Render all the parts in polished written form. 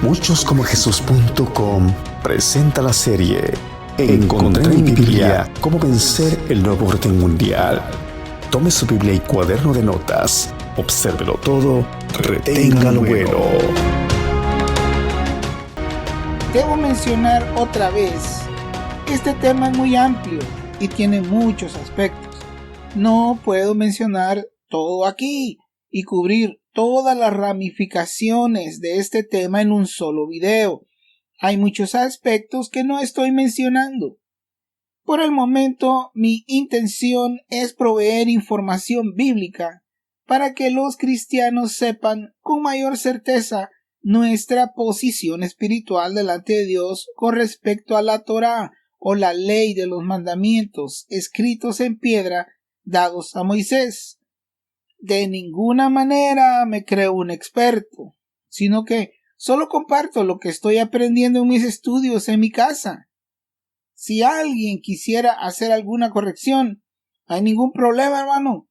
Muchoscomojesus.com presenta la serie Encontré en mi Biblia cómo vencer el nuevo orden mundial. Tome su Biblia y cuaderno de notas, obsérvelo todo, retenga lo bueno. Debo mencionar otra vez, este tema es muy amplio y tiene muchos aspectos. No puedo mencionar todo aquí y cubrir todas las ramificaciones de este tema en un solo video. Hay muchos aspectos que no estoy mencionando. Por el momento, mi intención es proveer información bíblica para que los cristianos sepan con mayor certeza nuestra posición espiritual delante de Dios con respecto a la Torá o la ley de los mandamientos escritos en piedra dados a Moisés. De ninguna manera me creo un experto, sino que solo comparto lo que estoy aprendiendo en mis estudios en mi casa. Si alguien quisiera hacer alguna corrección, no hay ningún problema, hermano.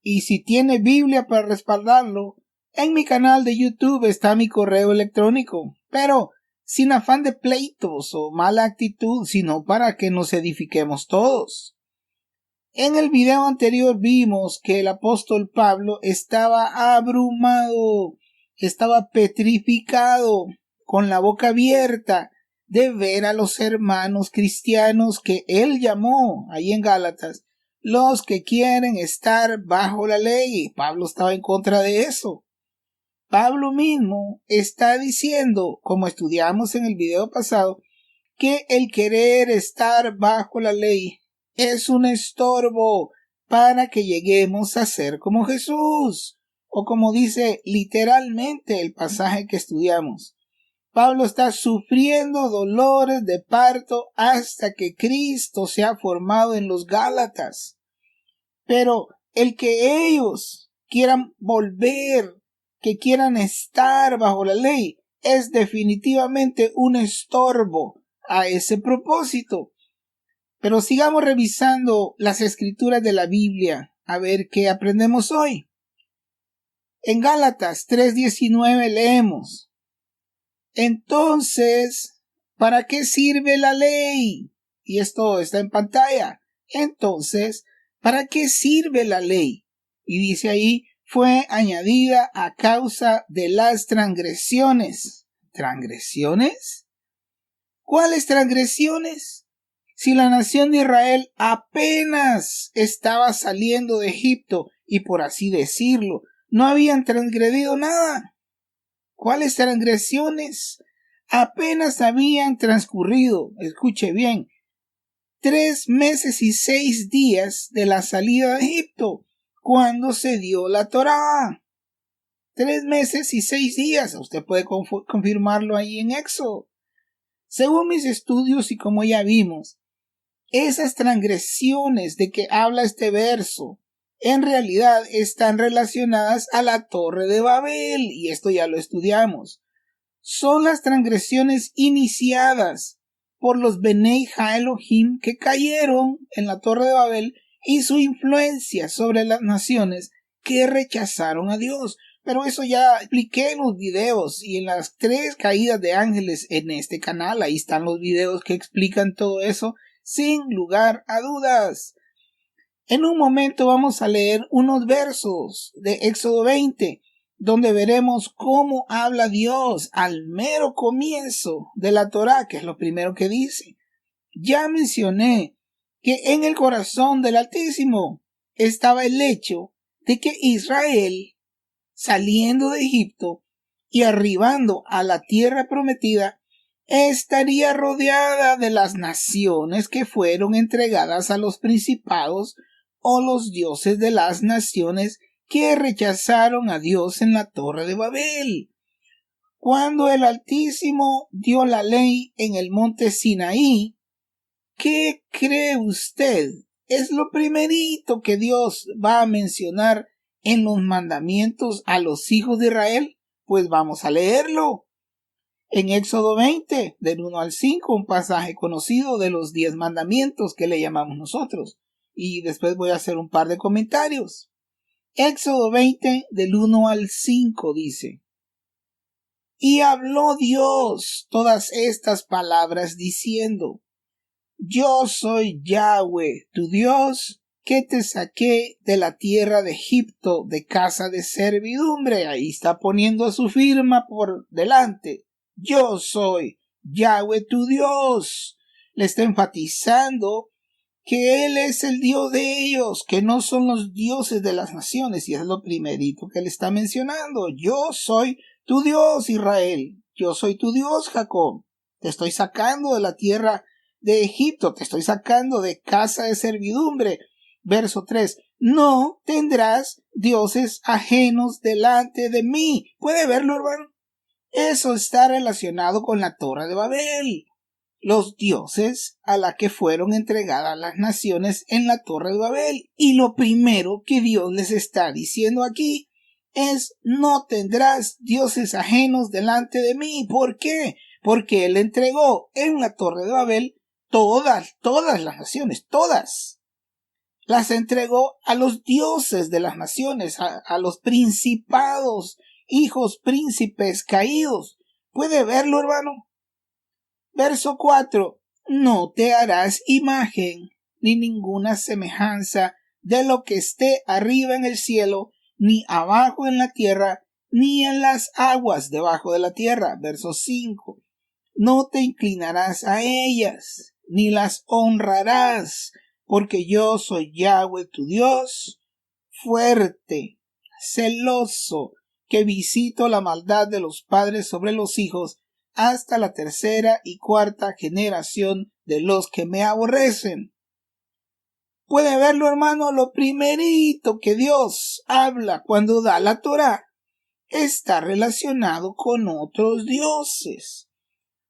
Y si tiene Biblia para respaldarlo, en mi canal de YouTube está mi correo electrónico, pero sin afán de pleitos o mala actitud, sino para que nos edifiquemos todos. En el video anterior vimos que el apóstol Pablo estaba abrumado, estaba petrificado, con la boca abierta de ver a los hermanos cristianos que él llamó ahí en Gálatas, los que quieren estar bajo la ley. Pablo estaba en contra de eso. Pablo mismo está diciendo, como estudiamos en el video pasado, que el querer estar bajo la ley es un estorbo para que lleguemos a ser como Jesús, o como dice literalmente el pasaje que estudiamos. Pablo está sufriendo dolores de parto hasta que Cristo se ha formado en los Gálatas. Pero el que ellos quieran volver, que quieran estar bajo la ley, es definitivamente un estorbo a ese propósito. Pero sigamos revisando las escrituras de la Biblia, a ver qué aprendemos hoy. En Gálatas 3:19 leemos: Entonces, ¿para qué sirve la ley? Y esto está en pantalla. Entonces, ¿para qué sirve la ley? Y dice ahí, fue añadida a causa de las transgresiones. ¿Transgresiones? ¿Cuáles transgresiones? Si la nación de Israel apenas estaba saliendo de Egipto y, por así decirlo, no habían transgredido nada. ¿Cuáles transgresiones? Apenas habían transcurrido, escuche bien, 3 meses y 6 días de la salida de Egipto, cuando se dio la Torá. 3 meses y 6 días, usted puede confirmarlo ahí en Éxodo. Según mis estudios y como ya vimos, esas transgresiones de que habla este verso en realidad están relacionadas a la Torre de Babel, y esto ya lo estudiamos. Son las transgresiones iniciadas por los Benei Ha-Elohim que cayeron en la Torre de Babel y su influencia sobre las naciones que rechazaron a Dios. Pero eso ya expliqué en los videos y en las 3 caídas de ángeles en este canal. Ahí están los videos que explican todo eso sin lugar a dudas. En un momento vamos a leer unos versos de Éxodo 20, donde veremos cómo habla Dios al mero comienzo de la Torá, que es lo primero que dice. Ya mencioné que en el corazón del Altísimo estaba el hecho de que Israel, saliendo de Egipto y arribando a la tierra prometida, estaría rodeada de las naciones que fueron entregadas a los principados o los dioses de las naciones que rechazaron a Dios en la Torre de Babel. Cuando el Altísimo dio la ley en el monte Sinaí, ¿qué cree usted? Es lo primerito que Dios va a mencionar en los mandamientos a los hijos de Israel. Pues vamos a leerlo. En Éxodo 20, del 1 al 5, un pasaje conocido de los 10 mandamientos que le llamamos nosotros. Y después voy a hacer un par de comentarios. Éxodo 20, del 1 al 5 dice: Y habló Dios todas estas palabras diciendo: Yo soy Yahweh, tu Dios, que te saqué de la tierra de Egipto, de casa de servidumbre. Ahí está poniendo su firma por delante. Yo soy Yahweh, tu Dios. Le está enfatizando que Él es el Dios de ellos, que no son los dioses de las naciones, y es lo primerito que le está mencionando. Yo soy tu Dios, Israel. Yo soy tu Dios, Jacob. Te estoy sacando de la tierra de Egipto, te estoy sacando de casa de servidumbre. Verso 3. No tendrás dioses ajenos delante de mí. ¿Puede verlo, hermano? Eso está relacionado con la Torre de Babel. Los dioses a la que fueron entregadas las naciones en la Torre de Babel. Y lo primero que Dios les está diciendo aquí es: no tendrás dioses ajenos delante de mí. ¿Por qué? Porque Él entregó en la Torre de Babel todas las naciones, todas. Las entregó a los dioses de las naciones, a los principados, hijos príncipes caídos. ¿Puede verlo, hermano? Verso 4. No te harás imagen ni ninguna semejanza de lo que esté arriba en el cielo, ni abajo en la tierra, ni en las aguas debajo de la tierra. Verso 5. No te inclinarás a ellas, ni las honrarás, porque yo soy Yahweh tu Dios, fuerte, celoso, que visito la maldad de los padres sobre los hijos, hasta la tercera y cuarta generación de los que me aborrecen. Puede verlo, hermano. Lo primerito que Dios habla cuando da la Torá está relacionado con otros dioses.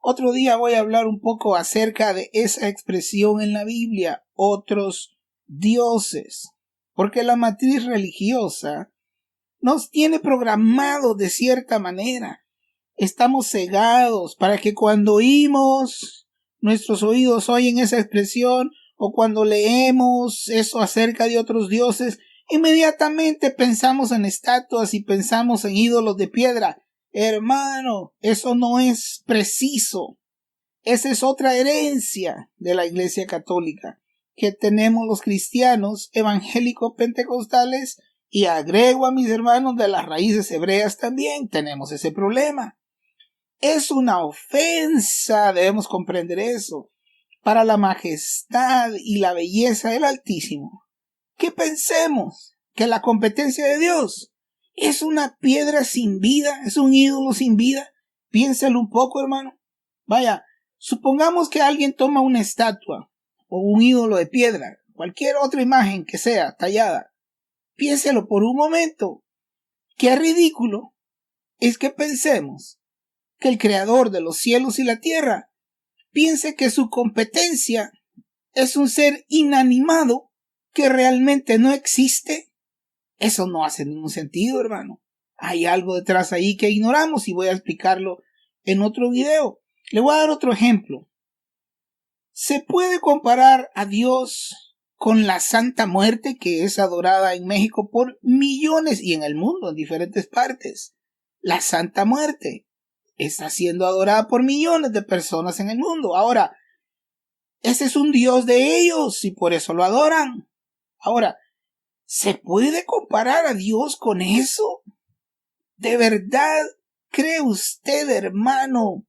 Otro día voy a hablar un poco acerca de esa expresión en la Biblia, otros dioses, porque la matriz religiosa nos tiene programados de cierta manera. Estamos cegados para que cuando oímos, nuestros oídos oyen esa expresión, o cuando leemos eso acerca de otros dioses, inmediatamente pensamos en estatuas y pensamos en ídolos de piedra. Hermano, eso no es preciso. Esa es otra herencia de la Iglesia Católica que tenemos los cristianos evangélicos pentecostales, y agrego a mis hermanos de las raíces hebreas también. Tenemos ese problema. Es una ofensa, debemos comprender eso, para la majestad y la belleza del Altísimo, que pensemos que la competencia de Dios es una piedra sin vida, es un ídolo sin vida. Piénselo un poco, hermano. Vaya, supongamos que alguien toma una estatua o un ídolo de piedra, cualquier otra imagen que sea tallada. Piénselo por un momento. Qué ridículo es que pensemos que el creador de los cielos y la tierra piense que su competencia es un ser inanimado que realmente no existe. Eso no hace ningún sentido, hermano. Hay algo detrás ahí que ignoramos y voy a explicarlo en otro video. Le voy a dar otro ejemplo. ¿Se puede comparar a Dios con la Santa Muerte, que es adorada en México por millones y en el mundo, en diferentes partes? La Santa Muerte está siendo adorada por millones de personas en el mundo. Ahora, ese es un Dios de ellos y por eso lo adoran. Ahora, ¿se puede comparar a Dios con eso? ¿De verdad cree usted, hermano,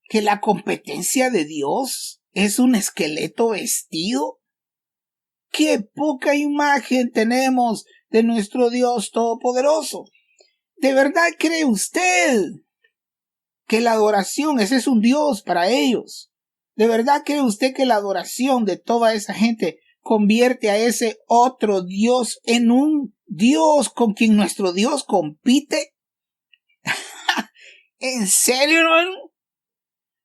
que la competencia de Dios es un esqueleto vestido? ¡Qué poca imagen tenemos de nuestro Dios Todopoderoso! ¿De verdad cree usted que la adoración, ese es un Dios para ellos? ¿De verdad cree usted que la adoración de toda esa gente convierte a ese otro Dios en un Dios con quien nuestro Dios compite? ¿En serio, hermano?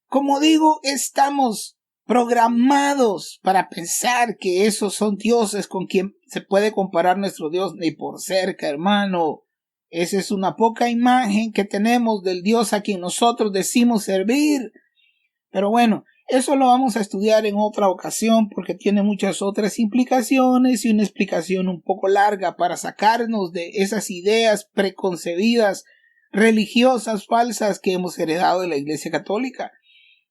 Como digo, estamos programados para pensar que esos son dioses con quien se puede comparar nuestro Dios, ni por cerca, hermano. Esa es una poca imagen que tenemos del Dios a quien nosotros decimos servir. Pero bueno, eso lo vamos a estudiar en otra ocasión porque tiene muchas otras implicaciones y una explicación un poco larga para sacarnos de esas ideas preconcebidas religiosas falsas que hemos heredado de la Iglesia Católica.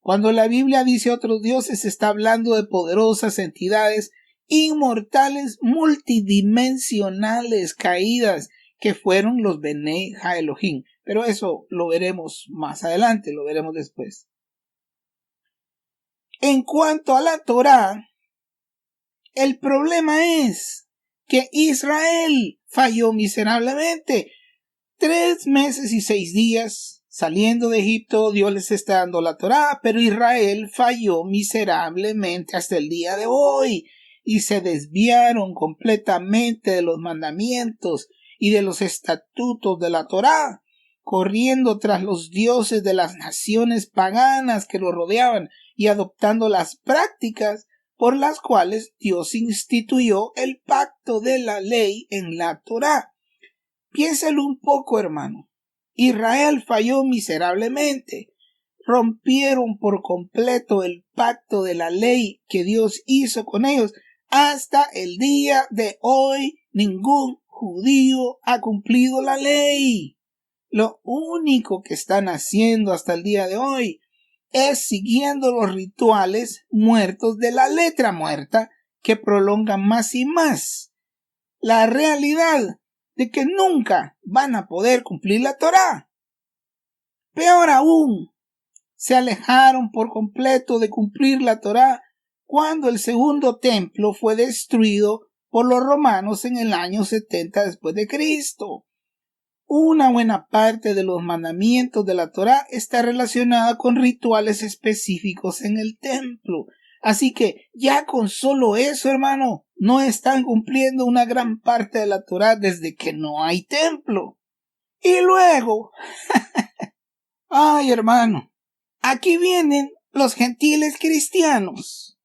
Cuando la Biblia dice otros dioses, está hablando de poderosas entidades inmortales, multidimensionales, caídas, que fueron los Bene Ha Elohim. Pero eso lo veremos más adelante, lo veremos después. En cuanto a la Torá, el problema es que Israel falló miserablemente. 3 meses y 6 días saliendo de Egipto, Dios les está dando la Torá, pero Israel falló miserablemente hasta el día de hoy y se desviaron completamente de los mandamientos y de los estatutos de la Torá, corriendo tras los dioses de las naciones paganas que lo rodeaban y adoptando las prácticas por las cuales Dios instituyó el pacto de la ley en la Torá. Piénselo un poco, hermano. Israel falló miserablemente. Rompieron por completo el pacto de la ley que Dios hizo con ellos. Hasta el día de hoy, ningún judío ha cumplido la ley. Lo único que están haciendo hasta el día de hoy es siguiendo los rituales muertos de la letra muerta que prolongan más y más la realidad de que nunca van a poder cumplir la Torá. Peor aún, se alejaron por completo de cumplir la Torá cuando el segundo templo fue destruido por los romanos en el año 70 después de Cristo. Una buena parte de los mandamientos de la Torá está relacionada con rituales específicos en el templo. Así que ya con solo eso, hermano, no están cumpliendo una gran parte de la Torá desde que no hay templo. Y luego, ay, hermano, aquí vienen los gentiles cristianos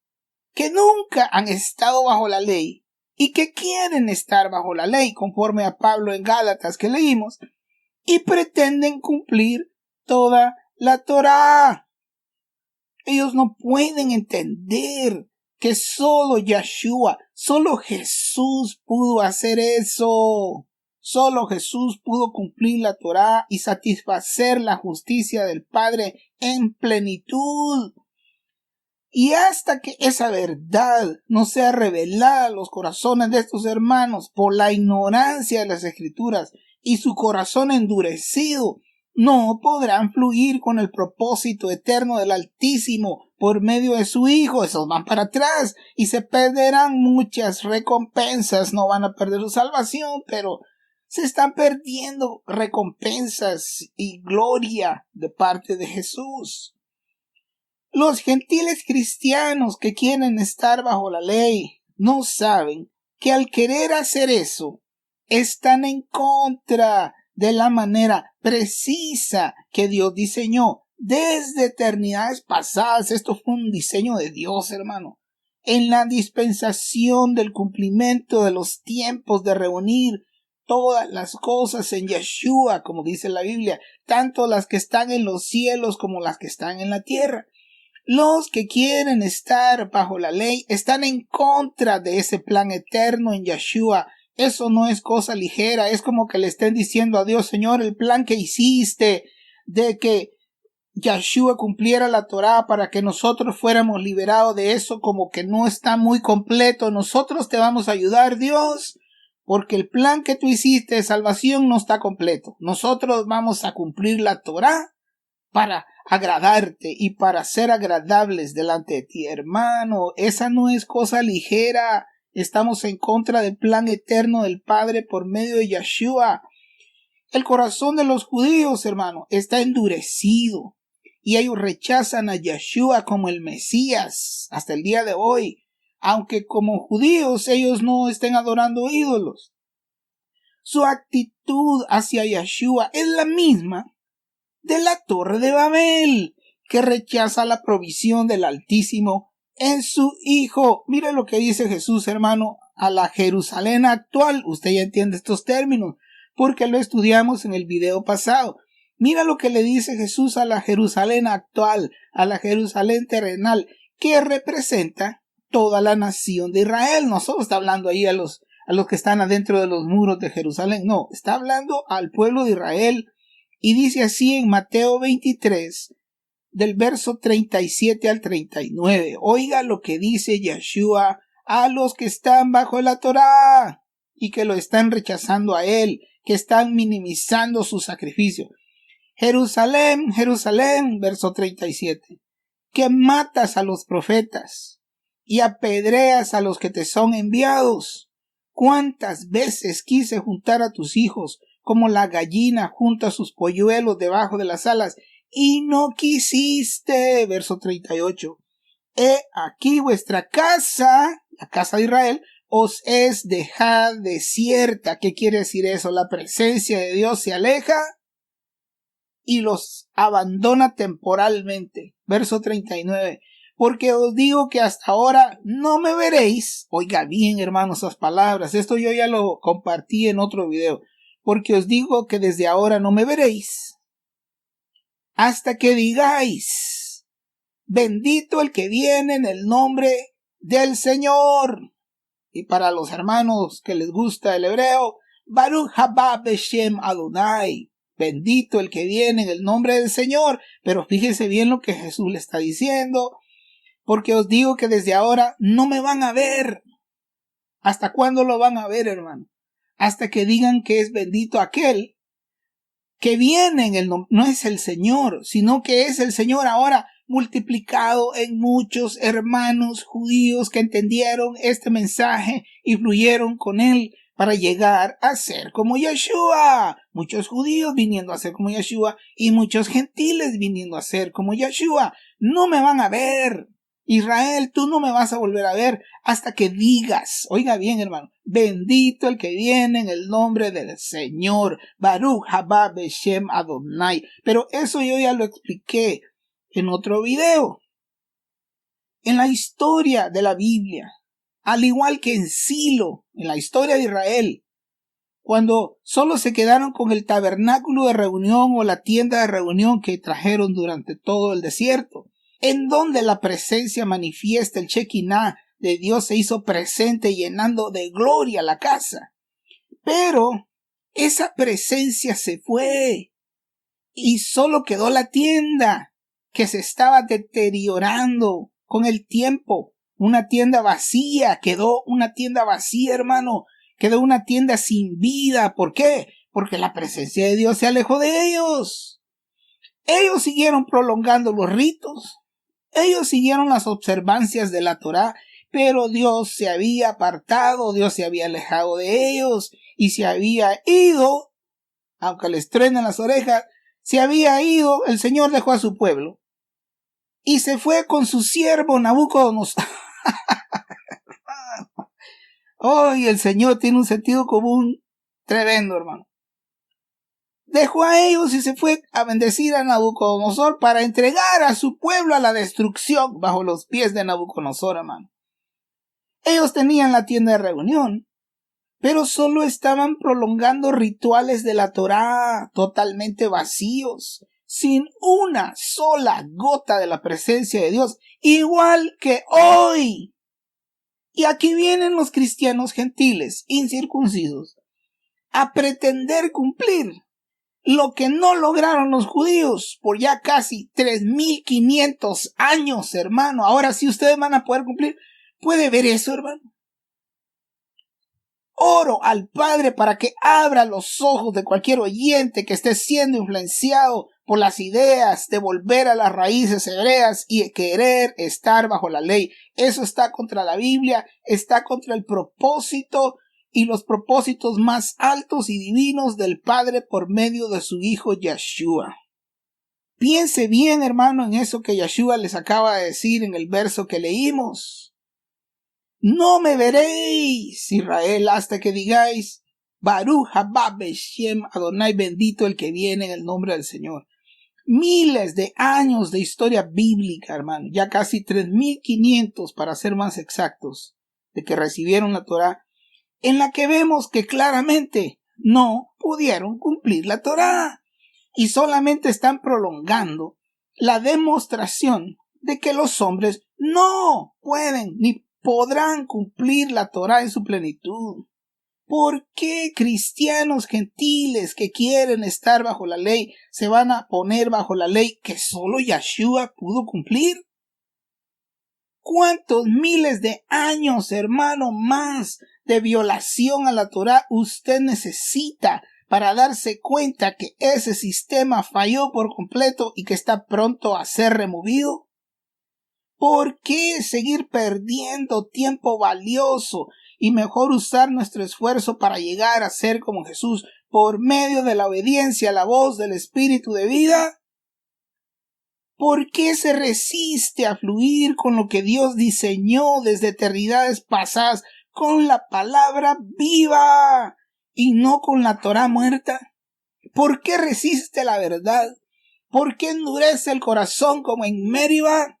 que nunca han estado bajo la ley y que quieren estar bajo la ley, conforme a Pablo en Gálatas que leímos, y pretenden cumplir toda la Torá. Ellos no pueden entender que solo Yeshua, solo Jesús pudo hacer eso. Solo Jesús pudo cumplir la Torá y satisfacer la justicia del Padre en plenitud. Y hasta que esa verdad no sea revelada a los corazones de estos hermanos por la ignorancia de las Escrituras y su corazón endurecido, no podrán fluir con el propósito eterno del Altísimo por medio de su Hijo. Esos van para atrás y se perderán muchas recompensas. No van a perder su salvación, pero se están perdiendo recompensas y gloria de parte de Jesús. Los gentiles cristianos que quieren estar bajo la ley no saben que al querer hacer eso están en contra de la manera precisa que Dios diseñó desde eternidades pasadas. Esto fue un diseño de Dios, hermano. En la dispensación del cumplimiento de los tiempos de reunir todas las cosas en Yeshua, como dice la Biblia, tanto las que están en los cielos como las que están en la tierra. Los que quieren estar bajo la ley están en contra de ese plan eterno en Yeshua. Eso no es cosa ligera. Es como que le estén diciendo a Dios: Señor, el plan que hiciste de que Yeshua cumpliera la Torá para que nosotros fuéramos liberados de eso, como que no está muy completo. Nosotros te vamos a ayudar, Dios, porque el plan que tú hiciste de salvación no está completo. Nosotros vamos a cumplir la Torá para agradarte y para ser agradables delante de ti, hermano. Esa no es cosa ligera. Estamos en contra del plan eterno del Padre por medio de Yeshua. El corazón de los judíos, hermano, está endurecido y ellos rechazan a Yeshua como el Mesías hasta el día de hoy, aunque como judíos ellos no estén adorando ídolos. Su actitud hacia Yeshua es la misma de la Torre de Babel, que rechaza la provisión del Altísimo en su Hijo. Mire lo que dice Jesús, hermano, a la Jerusalén actual. Usted ya entiende estos términos, porque lo estudiamos en el video pasado. Mira lo que le dice Jesús a la Jerusalén actual, a la Jerusalén terrenal, que representa toda la nación de Israel. No solo está hablando ahí a los que están adentro de los muros de Jerusalén, no, está hablando al pueblo de Israel, Y dice así en Mateo 23, del verso 37 al 39. Oiga lo que dice Yeshua a los que están bajo la Torá y que lo están rechazando a él, que están minimizando su sacrificio. Jerusalén, Jerusalén, verso 37, que matas a los profetas y apedreas a los que te son enviados. ¿Cuántas veces quise juntar a tus hijos como la gallina junta sus polluelos debajo de las alas, y no quisiste? Verso 38. He aquí vuestra casa, la casa de Israel, os es dejada desierta. ¿Qué quiere decir eso? La presencia de Dios se aleja y los abandona temporalmente. Verso 39. Porque os digo que hasta ahora no me veréis. Oiga bien, hermanos, esas palabras. Esto yo ya lo compartí en otro video. Porque os digo que desde ahora no me veréis, hasta que digáis: bendito el que viene en el nombre del Señor. Y para los hermanos que les gusta el hebreo, Baruch haba beshem Adonai. Bendito el que viene en el nombre del Señor. Pero fíjese bien lo que Jesús le está diciendo. Porque os digo que desde ahora no me van a ver. ¿Hasta cuándo lo van a ver, hermano? Hasta que digan que es bendito aquel que viene en el nombre. No es el Señor, sino que es el Señor ahora multiplicado en muchos hermanos judíos que entendieron este mensaje y fluyeron con él para llegar a ser como Yeshua. Muchos judíos viniendo a ser como Yeshua y muchos gentiles viniendo a ser como Yeshua. No me van a ver. Israel, tú no me vas a volver a ver hasta que digas, oiga bien, hermano, bendito el que viene en el nombre del Señor, Baruch haba beshem Adonai. Pero eso yo ya lo expliqué en otro video. En la historia de la Biblia, al igual que en Silo, en la historia de Israel, cuando solo se quedaron con el tabernáculo de reunión o la tienda de reunión que trajeron durante todo el desierto, en donde la presencia manifiesta, el Shekinah de Dios se hizo presente llenando de gloria la casa. Pero esa presencia se fue y solo quedó la tienda que se estaba deteriorando con el tiempo. Una tienda vacía, quedó una tienda vacía, hermano. Quedó una tienda sin vida. ¿Por qué? Porque la presencia de Dios se alejó de ellos. Ellos siguieron prolongando los ritos. Ellos siguieron las observancias de la Torá, pero Dios se había apartado, Dios se había alejado de ellos y se había ido, aunque les truenen las orejas, se había ido, el Señor dejó a su pueblo y se fue con su siervo Nabucodonosor. Hoy el Señor tiene un sentido común tremendo, hermano. Dejó a ellos y se fue a bendecir a Nabucodonosor para entregar a su pueblo a la destrucción bajo los pies de Nabucodonosor, hermano. Ellos tenían la tienda de reunión, pero solo estaban prolongando rituales de la Torá totalmente vacíos, sin una sola gota de la presencia de Dios, igual que hoy. Y aquí vienen los cristianos gentiles, incircuncisos, a pretender cumplir lo que no lograron los judíos por ya casi 3,500 años, hermano. Ahora sí ustedes van a poder cumplir. ¿Puede ver eso, hermano? Oro al Padre para que abra los ojos de cualquier oyente que esté siendo influenciado por las ideas de volver a las raíces hebreas y querer estar bajo la ley. Eso está contra la Biblia, está contra el propósito y los propósitos más altos y divinos del Padre por medio de su Hijo Yeshua. Piense bien, hermano, en eso que Yeshua les acaba de decir en el verso que leímos. No me veréis, Israel, hasta que digáis: Baruch haba beshem Adonai, bendito el que viene en el nombre del Señor. Miles de años de historia bíblica, hermano, ya casi 3,500 para ser más exactos, de que recibieron la Torá, en la que vemos que claramente no pudieron cumplir la Torá y solamente están prolongando la demostración de que los hombres no pueden ni podrán cumplir la Torá en su plenitud. ¿Por qué cristianos gentiles que quieren estar bajo la ley se van a poner bajo la ley que solo Yeshua pudo cumplir? ¿Cuántos miles de años, hermano, más de violación a la Torá usted necesita para darse cuenta que ese sistema falló por completo y que está pronto a ser removido? ¿Por qué seguir perdiendo tiempo valioso y mejor usar nuestro esfuerzo para llegar a ser como Jesús por medio de la obediencia a la voz del Espíritu de vida? ¿Por qué se resiste a fluir con lo que Dios diseñó desde eternidades pasadas, con la palabra viva y no con la Torá muerta? ¿Por qué resiste la verdad? ¿Por qué endurece el corazón como en Meriba?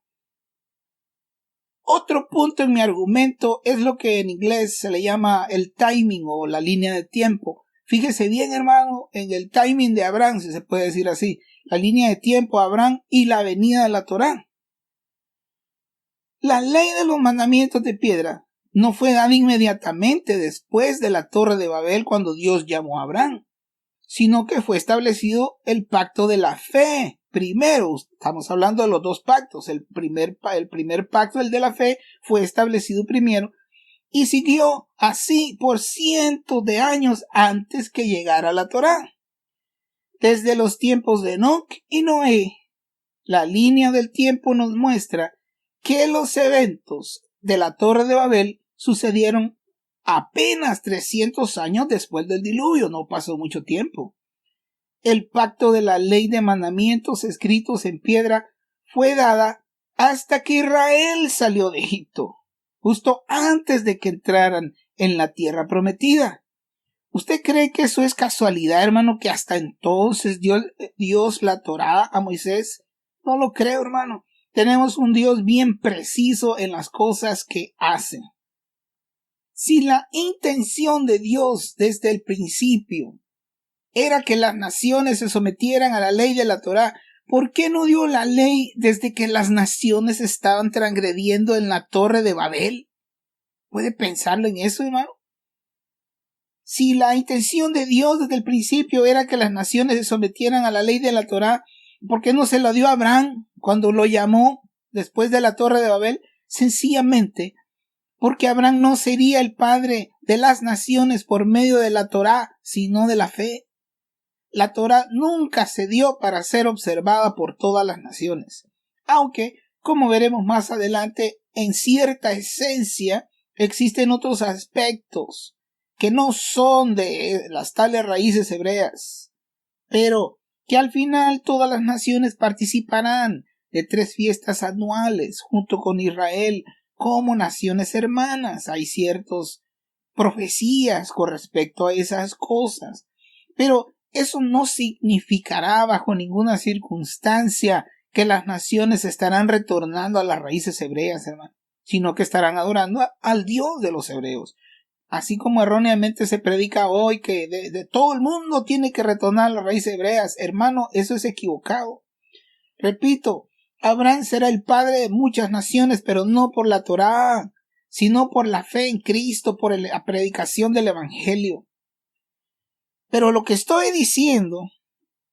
Otro punto en mi argumento es lo que en inglés se le llama el timing o la línea de tiempo. Fíjese bien, hermano, en el timing de Abraham, si se puede decir así, la línea de tiempo de Abraham y la venida de la Torá. La ley de los mandamientos de piedra no fue dada inmediatamente después de la Torre de Babel cuando Dios llamó a Abraham, sino que fue establecido el pacto de la fe. Primero, estamos hablando de los dos pactos. El primer pacto, el de la fe, fue establecido primero y siguió así por cientos de años antes que llegara la Torá. Desde los tiempos de Enoc y Noé, la línea del tiempo nos muestra que los eventos de la Torre de Babel sucedieron apenas 300 años después del diluvio, no pasó mucho tiempo. El pacto de la ley de mandamientos escritos en piedra fue dada hasta que Israel salió de Egipto, justo antes de que entraran en la tierra prometida. ¿Usted cree que eso es casualidad, hermano, que hasta entonces Dios la Torá a Moisés? No lo creo, hermano. Tenemos un Dios bien preciso en las cosas que hace. Si la intención de Dios desde el principio era que las naciones se sometieran a la ley de la Torá, ¿por qué no dio la ley desde que las naciones estaban transgrediendo en la Torre de Babel? ¿Puede pensarlo en eso, hermano? Si la intención de Dios desde el principio era que las naciones se sometieran a la ley de la Torá, ¿por qué no se lo dio a Abraham cuando lo llamó después de la Torre de Babel? Sencillamente porque Abraham no sería el padre de las naciones por medio de la Torá, sino de la fe. La Torá nunca se dio para ser observada por todas las naciones, aunque, como veremos más adelante, en cierta esencia existen otros aspectos que no son de las tales raíces hebreas, pero que al final todas las naciones participarán de 3 fiestas anuales junto con Israel como naciones hermanas. Hay ciertas profecías con respecto a esas cosas, pero eso no significará bajo ninguna circunstancia que las naciones estarán retornando a las raíces hebreas, hermano, sino que estarán adorando al Dios de los hebreos. Así como erróneamente se predica hoy que de todo el mundo tiene que retornar a las raíces hebreas, hermano, eso es equivocado. Repito, Abraham será el padre de muchas naciones, pero no por la Torá, sino por la fe en Cristo, por la predicación del Evangelio. Pero lo que estoy diciendo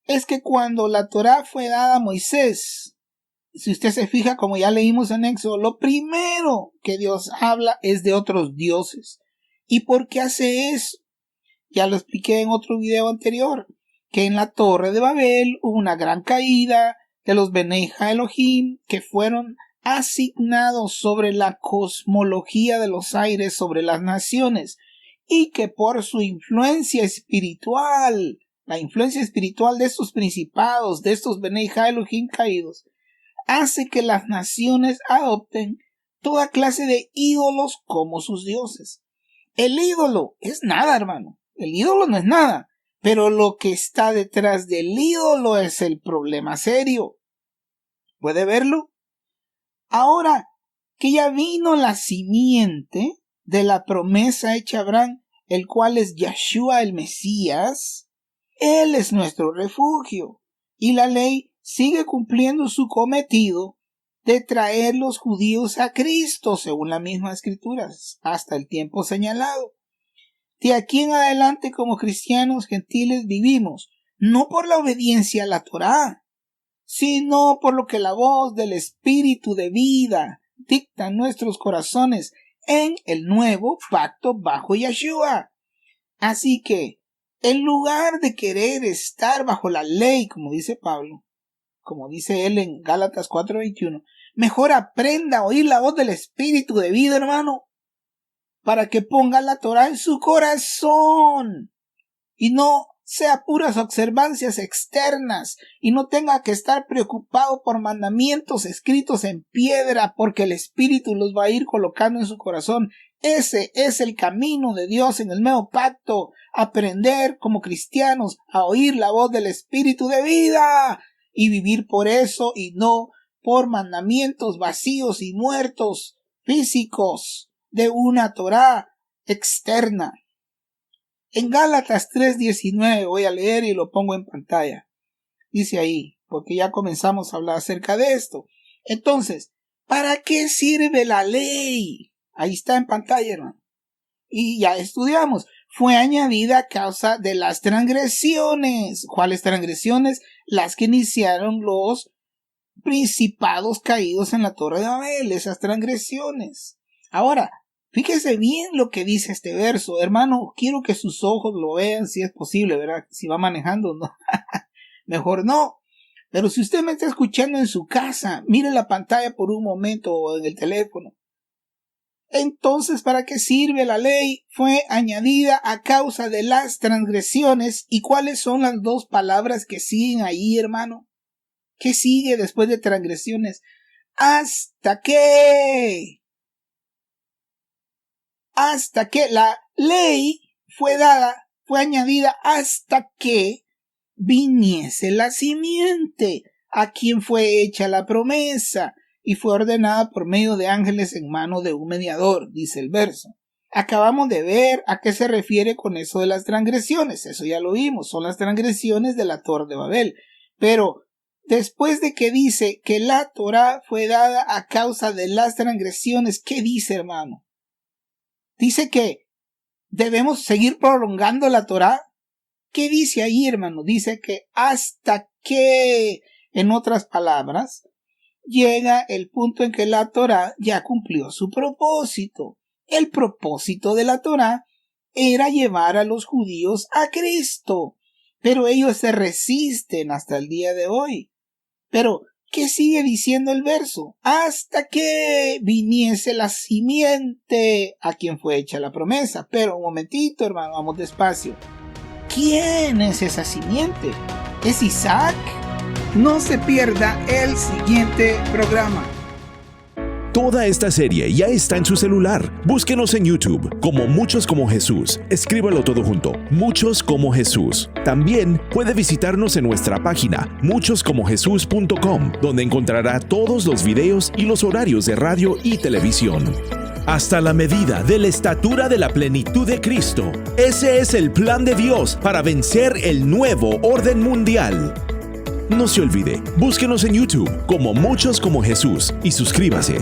es que cuando la Torá fue dada a Moisés, si usted se fija, como ya leímos en Éxodo, lo primero que Dios habla es de otros dioses. ¿Y por qué hace eso? Ya lo expliqué en otro video anterior, que en la Torre de Babel hubo una gran caída de los Benei Elohim que fueron asignados sobre la cosmología de los aires sobre las naciones, y que por su influencia espiritual, la influencia espiritual de estos principados, de estos Benei Elohim caídos, hace que las naciones adopten toda clase de ídolos como sus dioses. El ídolo es nada, hermano. El ídolo no es nada. Pero lo que está detrás del ídolo es el problema serio. ¿Puede verlo? Ahora que ya vino la simiente de la promesa hecha a Abraham, el cual es Yeshua el Mesías, Él es nuestro refugio. Y la ley sigue cumpliendo su cometido de traer los judíos a Cristo, según las mismas escrituras, hasta el tiempo señalado. De aquí en adelante, como cristianos gentiles, vivimos no por la obediencia a la Torá, sino por lo que la voz del Espíritu de vida dicta en nuestros corazones en el nuevo pacto bajo Yeshua. Así que, en lugar de querer estar bajo la ley, como dice Pablo, como dice él en Gálatas 4:21, mejor aprenda a oír la voz del Espíritu de vida, hermano, para que ponga la Torá en su corazón y no sea puras observancias externas y no tenga que estar preocupado por mandamientos escritos en piedra, porque el Espíritu los va a ir colocando en su corazón. Ese es el camino de Dios en el nuevo pacto, aprender como cristianos a oír la voz del Espíritu de vida y vivir por eso y no por mandamientos vacíos y muertos físicos de una Torá externa. En Gálatas 3:19 voy a leer y lo pongo en pantalla. Dice ahí, porque ya comenzamos a hablar acerca de esto. Entonces, ¿para qué sirve la ley? Ahí está en pantalla, hermano. Y ya estudiamos. Fue añadida a causa de las transgresiones. ¿Cuáles transgresiones? Las que iniciaron los principados caídos en la Torre de Babel. Esas transgresiones. Ahora, fíjese bien lo que dice este verso. Hermano, quiero que sus ojos lo vean si es posible, ¿verdad? Si va manejando, no. Mejor no. Pero si usted me está escuchando en su casa, mire la pantalla por un momento o en el teléfono. Entonces, ¿para qué sirve la ley? Fue añadida a causa de las transgresiones. ¿Y cuáles son las dos palabras que siguen ahí, hermano? ¿Qué sigue después de transgresiones? Hasta que la ley fue añadida hasta que viniese la simiente, a quien fue hecha la promesa, y fue ordenada por medio de ángeles en mano de un mediador, dice el verso. Acabamos de ver a qué se refiere con eso de las transgresiones, eso ya lo vimos, son las transgresiones de la Torre de Babel. Pero después de que dice que la Torá fue dada a causa de las transgresiones, ¿qué dice, hermano? Dice que debemos seguir prolongando la Torá. ¿Qué dice ahí, hermano? Dice que hasta que, en otras palabras, llega el punto en que la Torá ya cumplió su propósito. El propósito de la Torá era llevar a los judíos a Cristo, pero ellos se resisten hasta el día de hoy. Pero, ¿qué sigue diciendo el verso? Hasta que viniese la simiente a quien fue hecha la promesa. Pero un momentito, hermano, vamos despacio. ¿Quién es esa simiente? ¿Es Isaac? No se pierda el siguiente programa. Toda esta serie ya está en su celular. Búsquenos en YouTube como Muchos como Jesús. Escríbalo todo junto, Muchos como Jesús. También puede visitarnos en nuestra página muchoscomojesus.com, donde encontrará todos los videos y los horarios de radio y televisión. Hasta la medida de la estatura de la plenitud de Cristo. Ese es el plan de Dios para vencer el nuevo orden mundial. No se olvide, búsquenos en YouTube como Muchos como Jesús y suscríbase.